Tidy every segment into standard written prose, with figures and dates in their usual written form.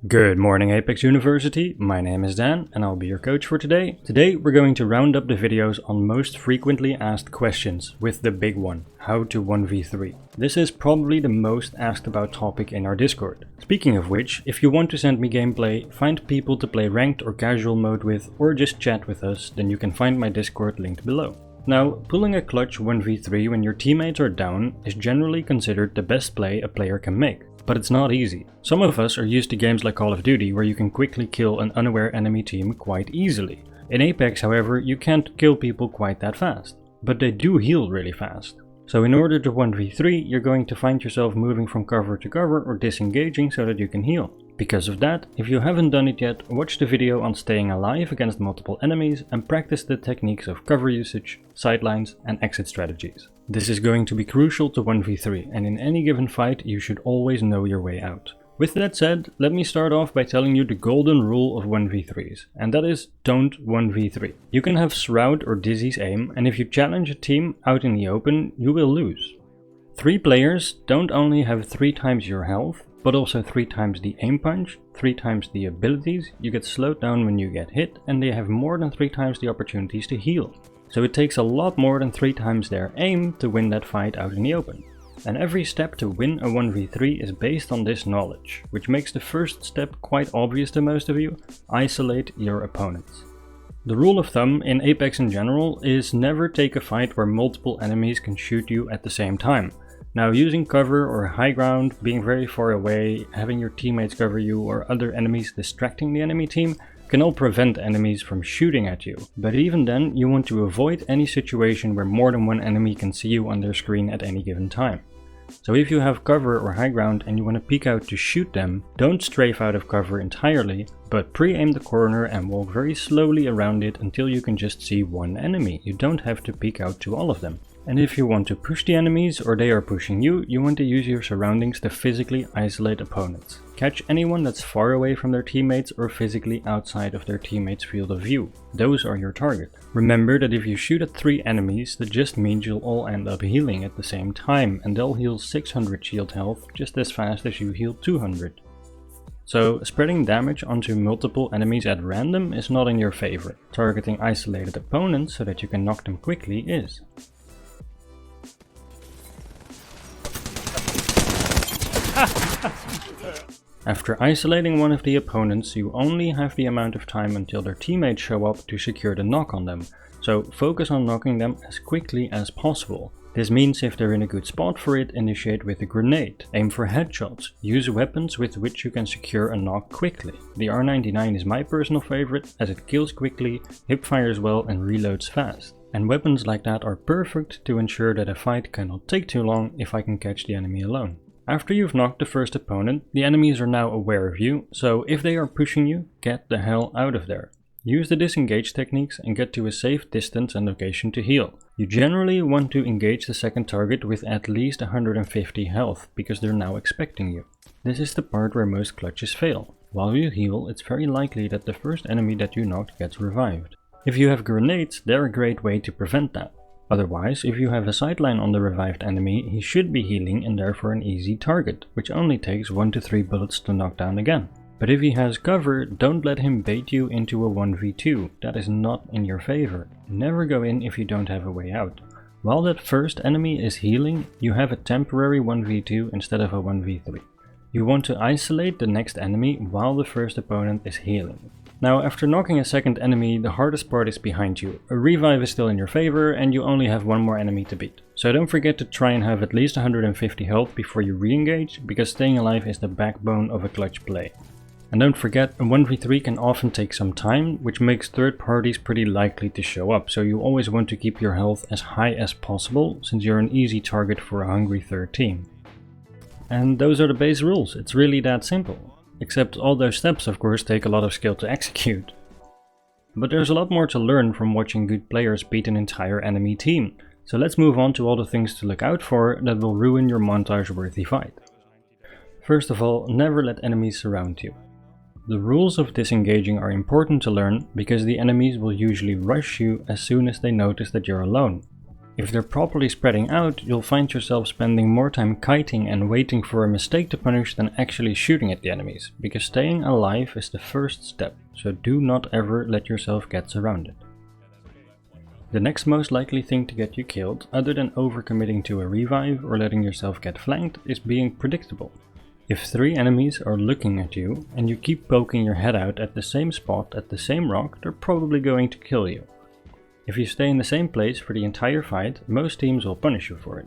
Good morning Apex University, my name is Dan and I'll be your coach for today. Today we're going to round up the videos on most frequently asked questions with the big one, how to 1v3. This is probably the most asked about topic in our Discord. Speaking of which, if you want to send me gameplay, find people to play ranked or casual mode with, or just chat with us, then you can find my Discord linked below. Now, pulling a clutch 1v3 when your teammates are down is generally considered the best play a player can make. But it's not easy. Some of us are used to games like Call of Duty where you can quickly kill an unaware enemy team quite easily. In Apex, however, you can't kill people quite that fast. But they do heal really fast. So in order to 1v3, you're going to find yourself moving from cover to cover or disengaging so that you can heal. Because of that, if you haven't done it yet, watch the video on staying alive against multiple enemies and practice the techniques of cover usage, sidelines and exit strategies. This is going to be crucial to 1v3 and in any given fight you should always know your way out. With that said, let me start off by telling you the golden rule of 1v3s, and that is don't 1v3. You can have Shroud or Dizzy's aim, and if you challenge a team out in the open, you will lose. 3 players don't only have 3 times your health, but also 3 times the aim punch, 3 times the abilities, you get slowed down when you get hit, and they have more than 3 times the opportunities to heal. So it takes a lot more than 3 times their aim to win that fight out in the open. And every step to win a 1v3 is based on this knowledge, which makes the first step quite obvious to most of you: isolate your opponents. The rule of thumb in Apex in general is never take a fight where multiple enemies can shoot you at the same time. Now, using cover or high ground, being very far away, having your teammates cover you or other enemies distracting the enemy team can all prevent enemies from shooting at you. But even then, you want to avoid any situation where more than one enemy can see you on their screen at any given time. So if you have cover or high ground and you want to peek out to shoot them, don't strafe out of cover entirely, but pre-aim the corner and walk very slowly around it until you can just see one enemy. You don't have to peek out to all of them. And if you want to push the enemies or they are pushing you, you want to use your surroundings to physically isolate opponents. Catch anyone that's far away from their teammates or physically outside of their teammates' field of view. Those are your target. Remember that if you shoot at 3 enemies, that just means you'll all end up healing at the same time, and they'll heal 600 shield health just as fast as you heal 200. So spreading damage onto multiple enemies at random is not in your favor. Targeting isolated opponents so that you can knock them quickly is. After isolating one of the opponents, you only have the amount of time until their teammates show up to secure the knock on them, so focus on knocking them as quickly as possible. This means if they're in a good spot for it, initiate with a grenade, aim for headshots, use weapons with which you can secure a knock quickly. The R99 is my personal favorite as it kills quickly, hipfires well and reloads fast. And weapons like that are perfect to ensure that a fight cannot take too long if I can catch the enemy alone. After you've knocked the first opponent, the enemies are now aware of you, so if they are pushing you, get the hell out of there. Use the disengage techniques and get to a safe distance and location to heal. You generally want to engage the second target with at least 150 health, because they're now expecting you. This is the part where most clutches fail. While you heal, it's very likely that the first enemy that you knocked gets revived. If you have grenades, they're a great way to prevent that. Otherwise, if you have a sideline on the revived enemy, he should be healing and therefore an easy target, which only takes 1 to 3 bullets to knock down again. But if he has cover, don't let him bait you into a 1v2, that is not in your favor. Never go in if you don't have a way out. While that first enemy is healing, you have a temporary 1v2 instead of a 1v3. You want to isolate the next enemy while the first opponent is healing. Now, after knocking a second enemy, the hardest part is behind you. A revive is still in your favor and you only have 1 more enemy to beat. So don't forget to try and have at least 150 health before you re-engage, because staying alive is the backbone of a clutch play. And don't forget, a 1v3 can often take some time, which makes third parties pretty likely to show up, so you always want to keep your health as high as possible, since you're an easy target for a hungry third team. And those are the base rules, it's really that simple. Except all those steps of course take a lot of skill to execute. But there's a lot more to learn from watching good players beat an entire enemy team, so let's move on to all the things to look out for that will ruin your montage-worthy fight. First of all, never let enemies surround you. The rules of disengaging are important to learn because the enemies will usually rush you as soon as they notice that you're alone. If they're properly spreading out, you'll find yourself spending more time kiting and waiting for a mistake to punish than actually shooting at the enemies, because staying alive is the first step, so do not ever let yourself get surrounded. The next most likely thing to get you killed, other than overcommitting to a revive or letting yourself get flanked, is being predictable. If 3 enemies are looking at you and you keep poking your head out at the same spot at the same rock, they're probably going to kill you. If you stay in the same place for the entire fight, most teams will punish you for it.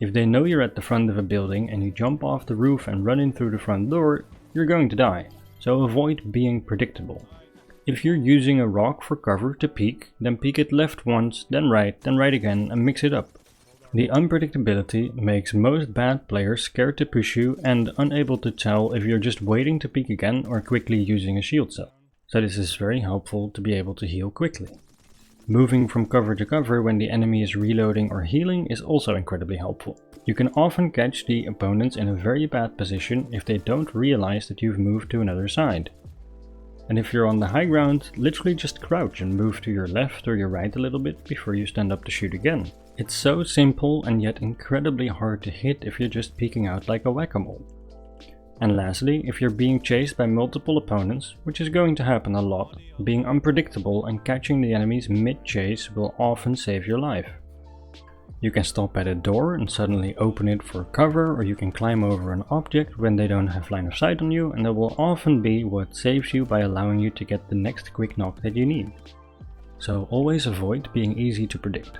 If they know you're at the front of a building and you jump off the roof and run in through the front door, you're going to die, so avoid being predictable. If you're using a rock for cover to peek, then peek it left once, then right again, and mix it up. The unpredictability makes most bad players scared to push you and unable to tell if you're just waiting to peek again or quickly using a shield cell. So this is very helpful to be able to heal quickly. Moving from cover to cover when the enemy is reloading or healing is also incredibly helpful. You can often catch the opponents in a very bad position if they don't realize that you've moved to another side. And if you're on the high ground, literally just crouch and move to your left or your right a little bit before you stand up to shoot again. It's so simple and yet incredibly hard to hit if you're just peeking out like a whack-a-mole. And lastly, if you're being chased by multiple opponents, which is going to happen a lot, being unpredictable and catching the enemies mid-chase will often save your life. You can stop at a door and suddenly open it for cover, or you can climb over an object when they don't have line of sight on you, and that will often be what saves you by allowing you to get the next quick knock that you need. So always avoid being easy to predict.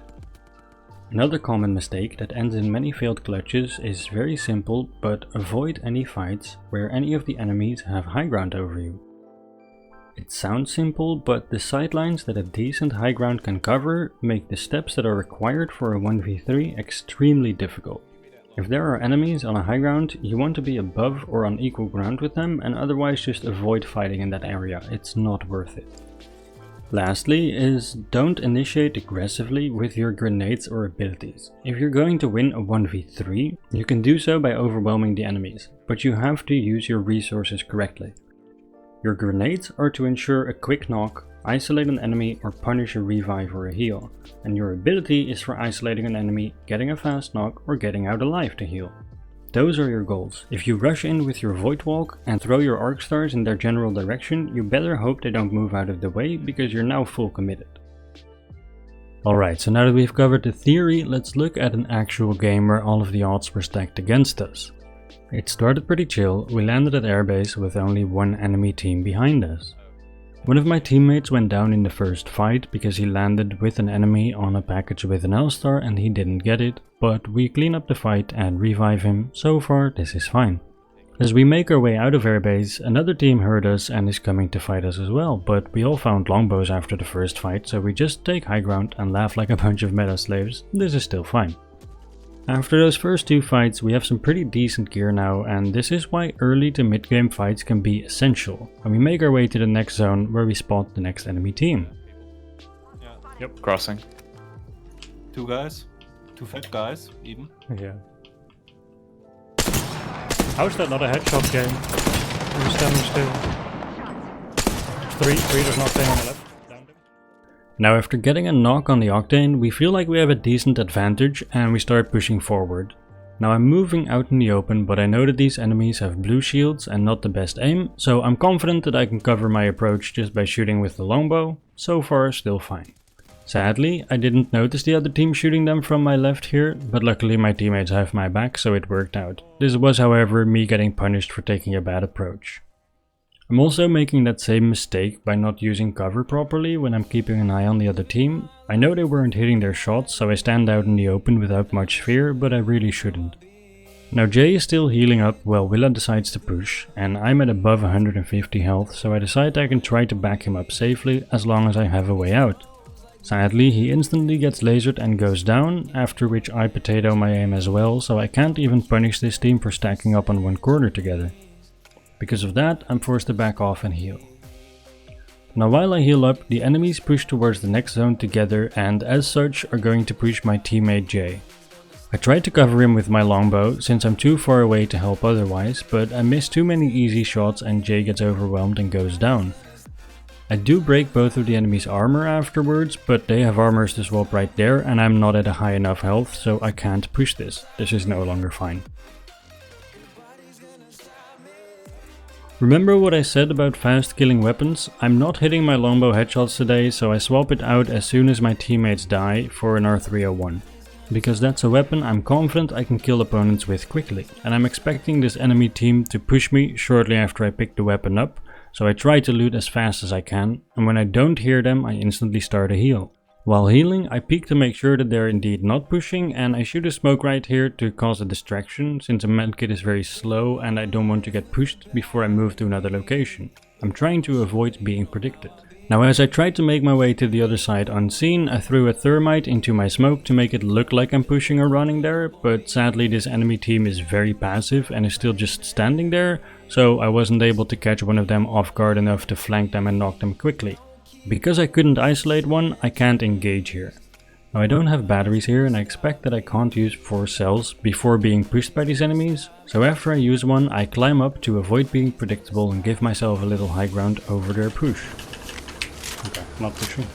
Another common mistake that ends in many failed clutches is very simple, but avoid any fights where any of the enemies have high ground over you. It sounds simple, but the sidelines that a decent high ground can cover make the steps that are required for a 1v3 extremely difficult. If there are enemies on a high ground, you want to be above or on equal ground with them, and otherwise just avoid fighting in that area, it's not worth it. Lastly is don't initiate aggressively with your grenades or abilities. If you're going to win a 1v3, you can do so by overwhelming the enemies, but you have to use your resources correctly. Your grenades are to ensure a quick knock, isolate an enemy or punish a revive or a heal, and your ability is for isolating an enemy, getting a fast knock or getting out alive to heal. Those are your goals. If you rush in with your Void Walk and throw your Arc Stars in their general direction, you better hope they don't move out of the way because you're now full committed. Alright, so now that we've covered the theory, let's look at an actual game where all of the odds were stacked against us. It started pretty chill, we landed at airbase with only one enemy team behind us. One of my teammates went down in the first fight because he landed with an enemy on a package with an L-star and he didn't get it, but we clean up the fight and revive him, so far this is fine. As we make our way out of airbase, another team heard us and is coming to fight us as well, but we all found longbows after the first fight, so we just take high ground and laugh like a bunch of meta slaves. This is still fine. After those first 2 fights we have some pretty decent gear now, and this is why early to mid game fights can be essential, and we make our way to the next zone where we spot the next enemy team. Yeah. Yep, crossing. 2 guys. 2 fat guys, even. Yeah. How's that not a headshot game? I'm standing still. 3, there's nothing on the left. Now after getting a knock on the Octane, we feel like we have a decent advantage and we start pushing forward. Now I'm moving out in the open, but I know that these enemies have blue shields and not the best aim, so I'm confident that I can cover my approach just by shooting with the longbow. So far still fine. Sadly, I didn't notice the other team shooting them from my left here, but luckily my teammates have my back, so it worked out. This was however me getting punished for taking a bad approach. I'm also making that same mistake by not using cover properly when I'm keeping an eye on the other team. I know they weren't hitting their shots, so I stand out in the open without much fear, but I really shouldn't. Now Jay is still healing up while Willa decides to push, and I'm at above 150 health, so I decide I can try to back him up safely as long as I have a way out. Sadly, he instantly gets lasered and goes down, after which I potato my aim as well, so I can't even punish this team for stacking up on one corner together. Because of that, I'm forced to back off and heal. Now while I heal up, the enemies push towards the next zone together and as such are going to push my teammate Jay. I tried to cover him with my longbow since I'm too far away to help otherwise, but I miss too many easy shots and Jay gets overwhelmed and goes down. I do break both of the enemy's armor afterwards, but they have armors to swap right there and I'm not at a high enough health, so I can't push this. This is no longer fine. Remember what I said about fast killing weapons? I'm not hitting my longbow headshots today, so I swap it out as soon as my teammates die for an R301. Because that's a weapon I'm confident I can kill opponents with quickly, and I'm expecting this enemy team to push me shortly after I pick the weapon up, so I try to loot as fast as I can, and when I don't hear them I instantly start a heal. While healing, I peek to make sure that they're indeed not pushing, and I shoot a smoke right here to cause a distraction, since a medkit is very slow and I don't want to get pushed before I move to another location. I'm trying to avoid being predicted. Now as I tried to make my way to the other side unseen, I threw a thermite into my smoke to make it look like I'm pushing or running there, but sadly this enemy team is very passive and is still just standing there, so I wasn't able to catch one of them off guard enough to flank them and knock them quickly. Because I couldn't isolate one, I can't engage here. Now I don't have batteries here and I expect that I can't use 4 cells before being pushed by these enemies, so after I use one I climb up to avoid being predictable and give myself a little high ground over their push. Okay, not pushing.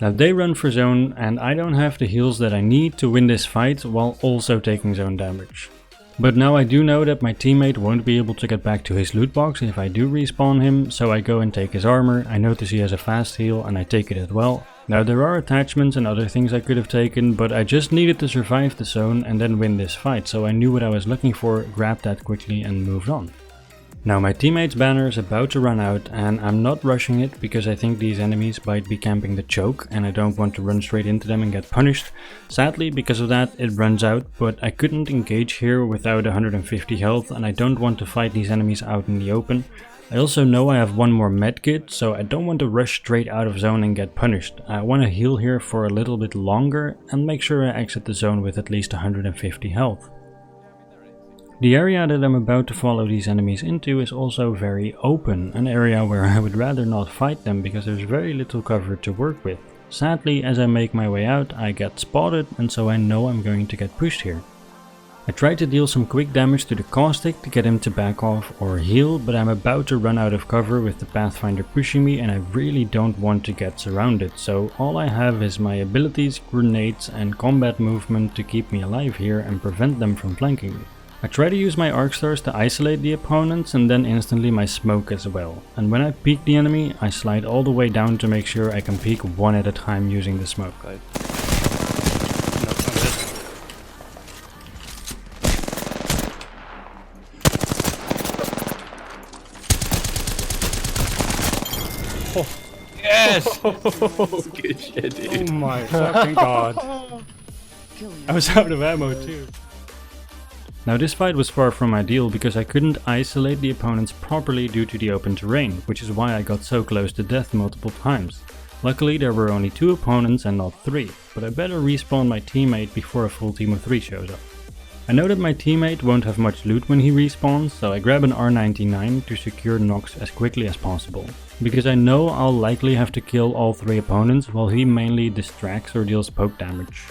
Now they run for zone and I don't have the heals that I need to win this fight while also taking zone damage. But now I do know that my teammate won't be able to get back to his loot box if I do respawn him, so I go and take his armor. I notice he has a fast heal and I take it as well. Now there are attachments and other things I could have taken, but I just needed to survive the zone and then win this fight, so I knew what I was looking for, grabbed that quickly and moved on. Now my teammate's banner is about to run out and I'm not rushing it because I think these enemies might be camping the choke and I don't want to run straight into them and get punished. Sadly, because of that it runs out, but I couldn't engage here without 150 health and I don't want to fight these enemies out in the open. I also know I have one more medkit, so I don't want to rush straight out of zone and get punished. I want to heal here for a little bit longer and make sure I exit the zone with at least 150 health. The area that I'm about to follow these enemies into is also very open, an area where I would rather not fight them because there's very little cover to work with. Sadly, as I make my way out, I get spotted and so I know I'm going to get pushed here. I try to deal some quick damage to the caustic to get him to back off or heal, but I'm about to run out of cover with the Pathfinder pushing me and I really don't want to get surrounded, so all I have is my abilities, grenades and combat movement to keep me alive here and prevent them from flanking me. I try to use my arc stars to isolate the opponents and then instantly my smoke as well. And when I peek the enemy, I slide all the way down to make sure I can peek one at a time using the smoke. Oh. Yes! Good shit, dude. Oh my fucking god. I was out of ammo too. Now this fight was far from ideal because I couldn't isolate the opponents properly due to the open terrain, which is why I got so close to death multiple times. Luckily there were only 2 opponents and not 3, but I better respawn my teammate before a full team of 3 shows up. I know that my teammate won't have much loot when he respawns, so I grab an R99 to secure knocks as quickly as possible. Because I know I'll likely have to kill all 3 opponents while he mainly distracts or deals poke damage.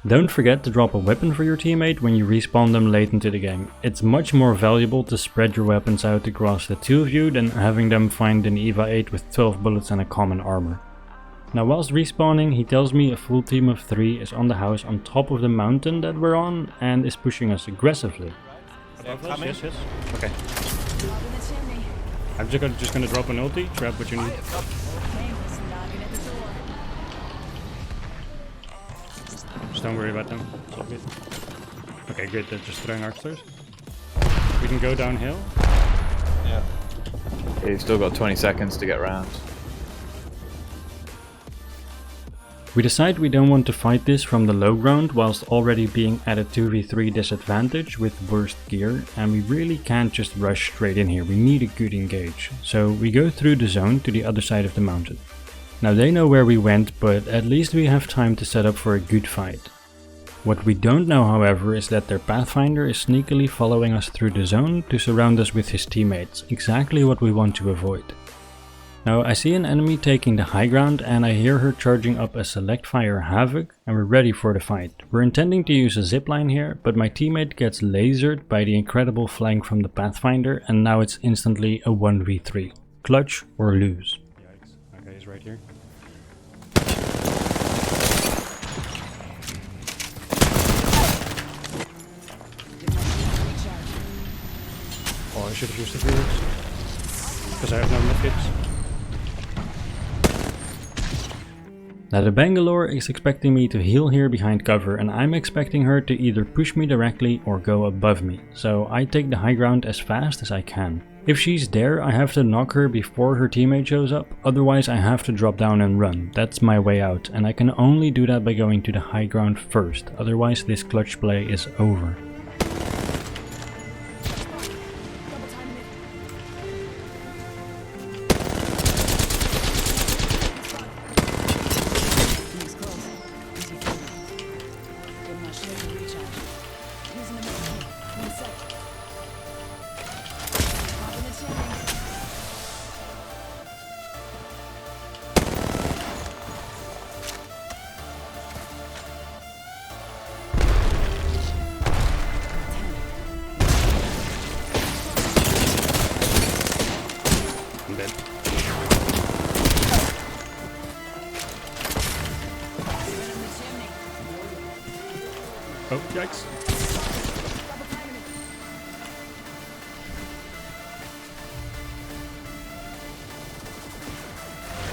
Don't forget to drop a weapon for your teammate when you respawn them late into the game. It's much more valuable to spread your weapons out across the 2 of you than having them find an EVA 8 with 12 bullets and a common armor. Now whilst respawning, he tells me a full team of 3 is on the house on top of the mountain that we're on and is pushing us aggressively. Yes. Okay. I'm just gonna drop an ulti, grab what you need. Just don't worry about them. It's all good. Okay, good. They're just throwing arc stars. We can go downhill. Yeah. You've still got 20 seconds to get around. We decide we don't want to fight this from the low ground whilst already being at a 2v3 disadvantage with worst gear, and we really can't just rush straight in here. We need a good engage. So we go through the zone to the other side of the mountain. Now they know where we went, but at least we have time to set up for a good fight. What we don't know, however, is that their Pathfinder is sneakily following us through the zone to surround us with his teammates, exactly what we want to avoid. Now I see an enemy taking the high ground and I hear her charging up a select fire Havoc and we're ready for the fight. We're intending to use a zipline here, but my teammate gets lasered by the incredible flank from the Pathfinder and now it's instantly a 1v3. Clutch or lose. Yikes. Okay, he's right here. Oh, I should have used the Felix. Because I have no medkits. Now the Bangalore is expecting me to heal here behind cover, and I'm expecting her to either push me directly or go above me, so I take the high ground as fast as I can. If she's there, I have to knock her before her teammate shows up, otherwise I have to drop down and run. That's my way out, and I can only do that by going to the high ground first, otherwise this clutch play is over. Oh, yikes.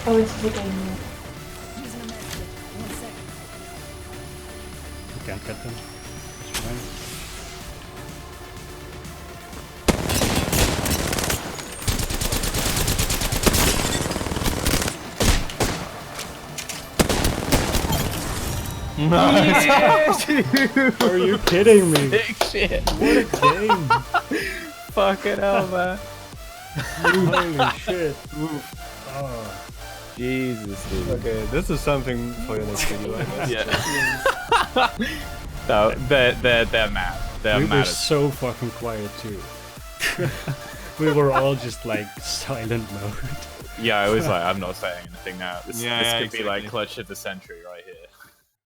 Oh, it's the game. You can't get them. That's fine. Nice. Are you kidding me? Big shit. What a game! Fucking hell, man. Holy shit. Oh. Jesus, dude. Okay, this is something for your next video, I guess. Yeah. No, they're mad. They're We mad were as so fucking quiet too. We were all just like silent mode. Yeah, I was like, I'm not saying anything now. This Yeah, could be like exactly. clutch of the century right here.